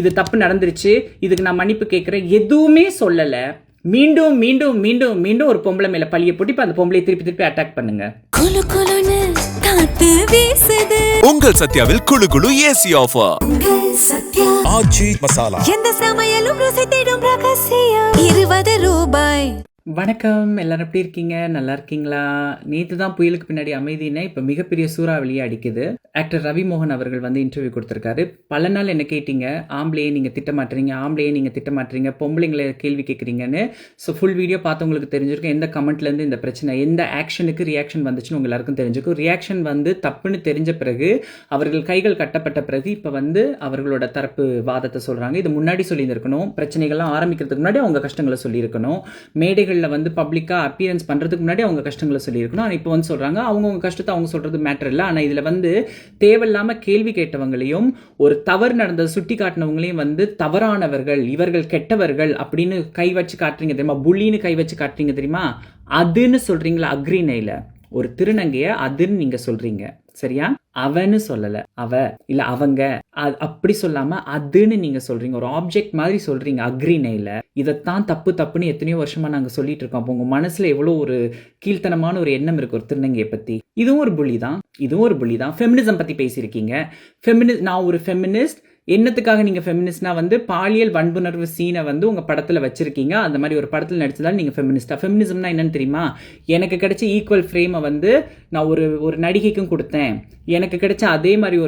இது தப்பு நடந்துருச்சு, இதுக்கு நான் மன்னிப்பு கேட்கிறேன், எதுவுமே சொல்லல. மீண்டும் மீண்டும் மீண்டும் மீண்டும் ஒரு பொம்பளை மேல பழிய போட்டு இப்ப அந்த பொம்பளையை திருப்பி திருப்பி அட்டாக் பண்ணுங்க. குளு குளுன்னு காத்து வீசுது. உங்கள் சத்யாவில் குளு குளு ஏசி ஆஃபர். சத்யா ஆச்சி மசாலா. எந்த சமையலும் ருசி தேடும் ரகசியம். 20 ரூபாய். வணக்கம், எல்லாரும் எப்படி இருக்கீங்க? நல்லா இருக்கீங்களா? நேற்று தான் புயலுக்கு பின்னாடி அமைதினா இப்போ மிகப்பெரிய சூறாவளியே அடிக்குது. ஆக்டர் ரவி மோகன் அவர்கள் வந்து இன்டர்வியூ கொடுத்துருக்காரு. பல நாள் என்ன கேட்டீங்க, ஆம்பளையே நீங்கள் திட்டமாட்டுறீங்க, ஆம்பளையே நீங்கள் திட்டமாட்டுறீங்க, பொம்பளைங்களை கேள்வி கேட்குறீங்கன்னு. ஸோ ஃபுல் வீடியோ பார்த்தவங்களுக்கு தெரிஞ்சிருக்கும் எந்த கமெண்ட்லேருந்து இந்த பிரச்சனை, எந்த ஆக்ஷனுக்கு ரியாக்ஷன் வந்துச்சுன்னு உங்க எல்லாருக்கும் தெரிஞ்சிருக்கும். ரியாக்ஷன் வந்து தப்புன்னு தெரிஞ்ச பிறகு, அவர்கள் கைகள் கட்டப்பட்ட பிறகு இப்போ வந்து அவர்களோட தரப்பு வாதத்தை சொல்கிறாங்க. இது முன்னாடி சொல்லியிருக்கணும். பிரச்சனைகள்லாம் ஆரம்பிக்கிறதுக்கு முன்னாடி அவங்க கஷ்டங்களை சொல்லியிருக்கணும். மேடைகள் வந்து பப்ளிக்கா அப்பியரன்ஸ் பண்றதுக்கு முன்னாடி அவங்க கஷ்டங்களை சொல்லியிருக்கணும். ஆனால் இப்போ வந்து சொல்றாங்க அவங்க கஷ்டத்தை அவங்க சொல்றது மேட்டர் இல்லை. ஆனால் இதுல வந்து தேவையில்லாம கேள்வி கேட்டவங்களையும் ஒரு தவறு நடந்ததை சுட்டி காட்டினவங்களையும் வந்து தவறானவர்கள், இவர்கள் கெட்டவர்கள் அப்படின்னு கை வச்சு காட்டுறீங்க தெரியுமா, புள்ளின்னு கை வச்சு காட்டுறீங்க தெரியுமா, அதுன்னு சொல்றீங்களா? அக்ரினைல ஒரு திருநங்கைய அதுன்னு நீங்க சொல்றீங்க, சரியா? அவன்னு சொல்லல, அவ இல்ல அவங்க அப்படி சொல்லாம அதுன்னு நீங்க சொல்றீங்க, ஒரு ஆப்ஜெக்ட் மாதிரி சொல்றீங்க அக்ரினைல. இதைத்தான் தப்பு தப்புன்னு எத்தனையோ வருஷமா நாங்க சொல்லிட்டு இருக்கோம். அப்போ உங்க மனசுல எவ்வளவு ஒரு கீழ்த்தனமான ஒரு எண்ணம் இருக்கு ஒரு திருநங்கையை பத்தி. இதுவும் ஒரு புள்ளி தான், இதுவும் ஒரு புள்ளி தான். ஃபெமினிசம் பத்தி பேசியிருக்கீங்க. நான் ஒரு ஃபெமினிஸ்ட். என்னத்துக்காக நீங்க ஃபெமினிஸ்ட்னா வந்து பாலியல் வன்புணர்வு சீனை வந்து உங்க படத்துல வச்சிருக்கீங்க. அந்த மாதிரி ஒரு படத்துல நடிச்சதால நீங்க ஃபெமினிஸ்டா? ஃபெமினிசம்னா என்னன்னு தெரியுமா? எனக்கு கிடைச்ச ஈக்குவல் ஃப்ரேமை வந்து நான் ஒரு நடிகைக்கும் கொடுத்தேன். எனக்கு கிடைச்ச அதே மாதிரி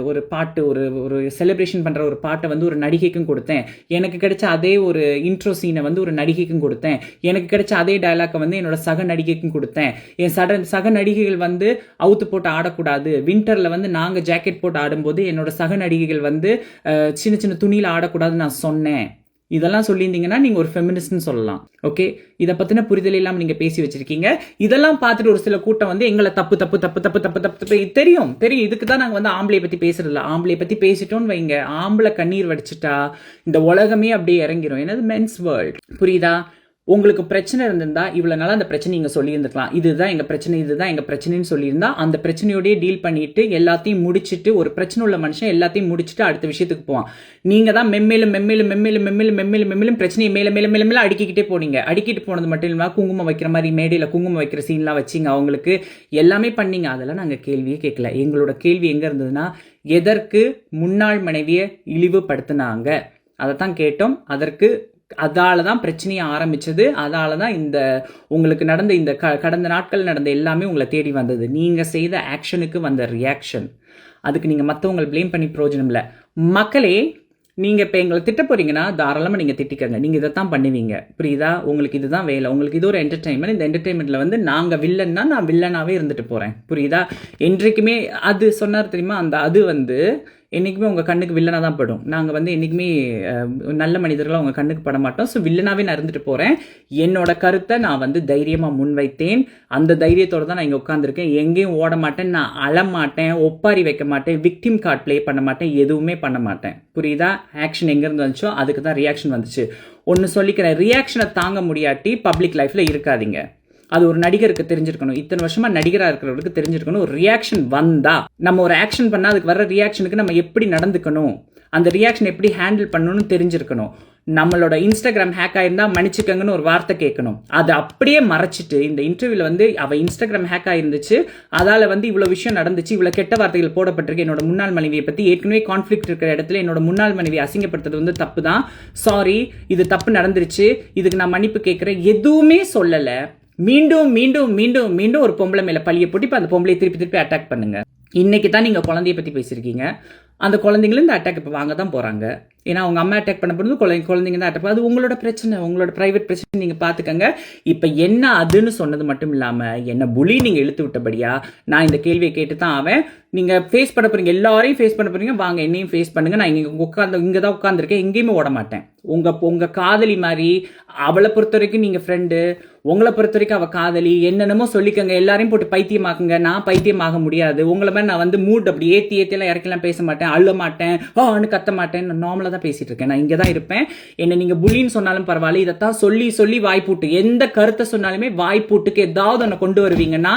ஒரு பாட்டு, ஒரு செலிப்ரேஷன் பண்ற ஒரு பாட்டை வந்து ஒரு நடிகைக்கும் கொடுத்தேன். எனக்கு கிடைச்ச அதே ஒரு இன்ட்ரோ சீனை வந்து ஒரு நடிகைக்கும் கொடுத்தேன். எனக்கு கிடைச்ச அதே டயலாக்கை வந்து என்னோட சக நடிகைக்கும் கொடுத்தேன். என் சக நடிகைகள் வந்து அவுத்து போட்டு ஆடக்கூடாது. வின்டர்ல வந்து நாங்க ஜாக்கெட் போட்டு ஆடும்போது என்னோட சக நடிகைகள் வந்து சின்ன சின்ன துணியில ஆடக்கூடாதுன்னு நான் சொன்னேன். இதெல்லாம் சொல்லியிருந்தீங்கன்னா நீங்க ஒரு ஃபெமினிஸ்ட்னு சொல்லலாம். ஓகே, இதை பத்தின புரிதல் இல்லாம நீங்க பேசி வச்சிருக்கீங்க. இதெல்லாம் பார்த்துட்டு ஒரு சில கூட்டம் வந்து எங்களை தப்பு தப்பு தப்பு தப்பு தப்பு தப்பு தெரியும். இதுக்கு தான் நாங்க வந்து ஆம்பளை பத்தி பேசுறது இல்லை. ஆம்பளை பத்தி பேசிட்டோம்னு வைங்க, ஆம்பளை கண்ணீர் வடிச்சிட்டா இந்த உலகமே அப்படியே இறங்கிரும். என்னது மென்ஸ் வேர்ல்ட், புரியுதா? உங்களுக்கு பிரச்சனை இருந்திருந்தா இவ்வளவு நாளா அந்த பிரச்சனை நீங்க சொல்லியிருந்துக்கலாம். இதுதான் எங்க பிரச்சனை, இதுதான் எங்க பிரச்சனைன்னு சொல்லியிருந்தா அந்த பிரச்சனையோடய டீல் பண்ணிட்டு எல்லாத்தையும் முடிச்சுட்டு, ஒரு பிரச்சனை உள்ள மனுஷன் எல்லாத்தையும் முடிச்சுட்டு அடுத்த விஷயத்துக்கு போவான். நீங்க தான் மெம்மேலும் மெம்மேலும் மெம்மேலும் மெம்மேலும் மெம்மேலும் மெம்மேலும் பிரச்சனையை மேல மேல மேல மேல அடிக்கிட்டே போனீங்க. அடிக்கிட்டு போனது மட்டும் இல்லாம குங்குமம் வைக்கிற மாதிரி மேடையில குங்குமம் வைக்கிற சீன்லாம் வச்சிங்க, அவங்களுக்கு எல்லாமே பண்ணீங்க. அதெல்லாம் நாங்க கேள்வியே கேட்கல. எங்களோட கேள்வி எங்க இருந்ததுன்னா, எதற்கு முன்னாள் மனைவியை இழிவுபடுத்தினாங்க அதைத்தான் கேட்டோம். அதால தான் பிரச்சனையை ஆரம்பிச்சது. அதால தான் இந்த உங்களுக்கு நடந்த இந்த கடந்த நாட்கள் நடந்த எல்லாமே உங்களை தேடி வந்தது. நீங்க செய்த ஆக்ஷனுக்கு வந்த ரியாக்ஷன். அதுக்கு நீங்க மற்றவங்களை பிளேம் பண்ணி பிரயோஜனம் இல்லை. மக்களே, நீங்க இப்ப எங்களை திட்ட போறீங்கன்னா தாராளமா நீங்க திட்டிக்கங்க. நீங்க இதைத்தான் பண்ணுவீங்க, புரியுதா? உங்களுக்கு இதுதான் வேலை, உங்களுக்கு இது ஒரு என்டர்டைன்மெண்ட். இந்த என்டர்டைன்மெண்ட்ல வந்து நாங்க வில்லன்னா நான் வில்லனாவே இருந்துட்டு போறேன், புரியுதா? என்றைக்குமே அது சொன்னார் தெரியுமா, அந்த அது வந்து என்றைக்குமே உங்கள் கண்ணுக்கு வில்லனாக தான் படும். நாங்கள் வந்து என்றைக்குமே நல்ல மனிதர்களாக உங்கள் கண்ணுக்கு பட மாட்டோம். ஸோ வில்லனாகவே நான் இருந்துட்டு போகிறேன். என்னோட கருத்தை நான் வந்து தைரியமாக முன்வைத்தேன். அந்த தைரியத்தோடு தான் நான் இங்கே உட்காந்துருக்கேன். எங்கேயும் ஓட மாட்டேன், நான் அழமாட்டேன், ஒப்பாரி வைக்க மாட்டேன், விக்டிம் கார்டு ப்ளே பண்ண மாட்டேன், எதுவுமே பண்ண மாட்டேன், புரியுதா? ஆக்ஷன் எங்கேருந்து வந்துச்சோ அதுக்கு தான் ரியாக்ஷன் வந்துச்சு. ஒன்று சொல்லிக்கிறேன், ரியாக்ஷனை தாங்க முடியாட்டி பப்ளிக் லைஃப்பில் இருக்காதீங்க. அது ஒரு நடிகருக்கு தெரிஞ்சிருக்கணும். இத்தனை வருஷமா நடிகராக இருக்கிறவருக்கு தெரிஞ்சிருக்கணும். ஒரு ரியாக்ஷன் வந்தா, நம்ம ஒரு ஆக்ஷன் பண்ணா அதுக்கு வர ரியாக்ஷனுக்கு நம்ம எப்படி நடந்துக்கணும், அந்த ரியாக்ஷன் எப்படி ஹேண்டில் பண்ணணும்னு தெரிஞ்சிருக்கணும். நம்மளோட இன்ஸ்டாகிராம் ஹேக் ஆயிருந்தா மன்னிச்சுக்கங்கன்னு ஒரு வார்த்தை கேட்கணும். அதை அப்படியே மறைச்சிட்டு இந்த இன்டர்வியூல வந்து அவ இன்ஸ்டாகிராம் ஹேக் ஆயிருந்துச்சு, அதால வந்து இவ்வளவு விஷயம் நடந்துச்சு, இவ்வளவு கெட்ட வார்த்தைகள் போடப்பட்டிருக்கு, என்னோட முன்னாள் மனைவியை பத்தி ஏற்கனவே கான்ஃபிளிக்ட் இருக்கிற இடத்துல என்னோட முன்னாள் மனைவியை அசிங்கப்படுத்துறது வந்து தப்பு தான், சாரி, இது தப்பு நடந்துருச்சு, இதுக்கு நான் மன்னிப்பு கேட்கிறேன், எதுவுமே சொல்லல. மீண்டும் மீண்டும் மீண்டும் மீண்டும் ஒரு பொம்பளை மேல பழிய போட்டு இப்ப அந்த பொம்பளையை திருப்பி திருப்பி அட்டாக் பண்ணுங்க. இன்னைக்கு தான் நீங்க குழந்தைய பத்தி பேசியிருக்கீங்க. அந்த குழந்தைங்களும் இந்த அட்டாக் இப்போ வாங்க தான் போறாங்க. ஏன்னா அவங்க அம்மா அட்டாக் பண்ண போது குழந்தைங்க தான் அட்டாக். அது உங்களோட பிரச்சனை, உங்களோட பிரைவேட் பிரச்சனை, நீங்க பாத்துக்கங்க. இப்ப என்ன அதுன்னு சொன்னது மட்டும் இல்லாம என்ன புலி நீங்க இழுத்து விட்டபடியா நான் இந்த கேள்வியை கேட்டு தான் ஆவேன். நீங்க ஃபேஸ் பண்ண போறீங்க, எல்லாரையும் ஃபேஸ் பண்ண போறீங்க, வாங்க என்னையும் ஃபேஸ் பண்ணுங்க. நான் இங்க தான் உட்காந்துருக்கேன், எங்கேயுமே ஓட மாட்டேன். உங்க காதலி மாதிரி, அவளை பொறுத்த வரைக்கும் நீங்க ஃப்ரெண்டு, உங்களை பொறுத்த வரைக்கும் அவ காதலி, என்னென்னமோ சொல்லிக்கங்க, எல்லாரையும் போட்டு பைத்தியமாக்குங்க. நான் பைத்தியமாக முடியாது. உங்களை மாதிரி நான் வந்து மூட் அப்படி ஏத்தி எல்லாம் இறக்கலாம் பேச மாட்டேன், அள்ள மாட்டேன், கத்த மாட்டேன். நான் நார்மலா தான் பேசிட்டு இருக்கேன். நான் இங்க தான் இருப்பேன். என்ன நீங்க புலின்னு சொன்னாலும் பரவாயில்ல, இதைத்தான் சொல்லி சொல்லி வாய்ப்பூட்டு, எந்த கருத்தை சொன்னாலுமே வாய்ப்பூட்டுக்கு ஏதாவது ஒன்று கொண்டு வருவீங்கன்னா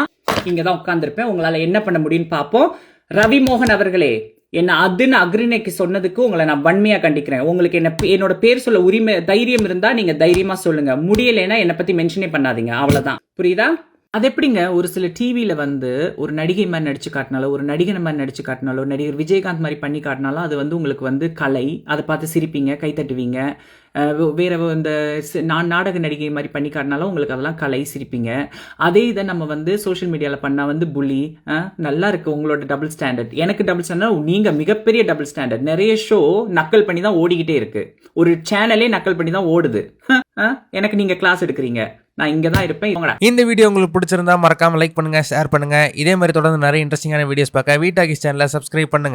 இங்க தான் உட்கார்ந்துருப்பேன். உங்களால என்ன பண்ண முடியும்னு பார்ப்போம். ரவி மோகன் அவர்களே, என்ன அதுன்னு அக்ரிணைக்கு சொன்னதுக்கு உங்களை நான் வன்மையா கண்டிக்கிறேன். உங்களுக்கு என்னோட பேர் சொல்ல உரிமை தைரியம் இருந்தா நீங்க தைரியமா சொல்லுங்க. முடியலைன்னா என்னை பத்தி மென்ஷனே பண்ணாதீங்க. அவ்வளவுதான். புரியுதா? அது எப்படிங்க ஒரு சில டிவியில் வந்து ஒரு நடிகை மாதிரி நடிச்சு காட்டினாலோ ஒரு நடிகனை மாதிரி நடிச்சு காட்டினாலோ நடிகர் விஜயகாந்த் மாதிரி பண்ணி காட்டினாலும் அது வந்து உங்களுக்கு வந்து கலை. அதை பார்த்து சிரிப்பீங்க, கை தட்டுவீங்க. வேற இந்த நான் நாடக நடிகை மாதிரி பண்ணி காட்டினாலும் உங்களுக்கு அதெல்லாம் கலை, சிரிப்பீங்க. அதே இதை நம்ம வந்து சோஷியல் மீடியாவில் பண்ணால் வந்து புலி. நல்லா இருக்கு உங்களோட டபுள் ஸ்டாண்டர்ட். எனக்கு டபுள் ஸ்டாண்டர்ட், நீங்கள் மிகப்பெரிய டபுள் ஸ்டாண்டர்ட். நிறைய ஷோ நக்கல் பண்ணி தான் ஓடிக்கிட்டே இருக்கு. ஒரு சேனலே நக்கல் பண்ணி தான் ஓடுது. எனக்கு நீங்கள் கிளாஸ் எடுக்கிறீங்க. நான் இங்கே தான் இருப்பேன். இந்த வீடியோ உங்களுக்கு பிடிச்சிருந்தா மறக்காம லைக் பண்ணுங்க, ஷேர் பண்ணுங்க. இதே மாதிரி தொடர்ந்து நிறைய இன்ட்ரெஸ்டிங்கான வீடியோஸ் பார்க்க வீட்டாகிஸ் சேனலை சப்ஸ்கிரைப் பண்ணுங்க.